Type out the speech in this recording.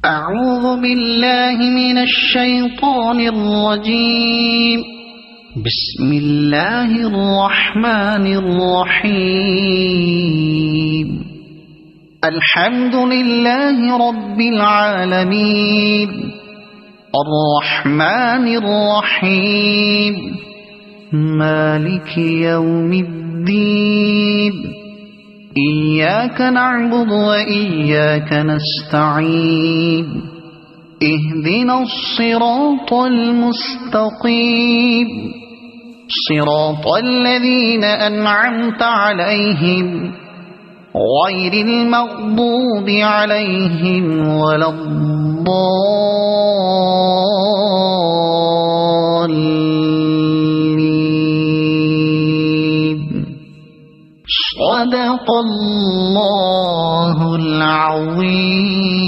أعوذ بالله من الشيطان الرجيم. بسم الله الرحمن الرحيم. الحمد لله رب العالمين الرحمن الرحيم مالك يوم الدين إياك نعبد وإياك نستعين اهدنا الصراط المستقيم صراط الذين أنعمت عليهم غير المغضوب عليهم ولا الضالين. صدق الله العظيم.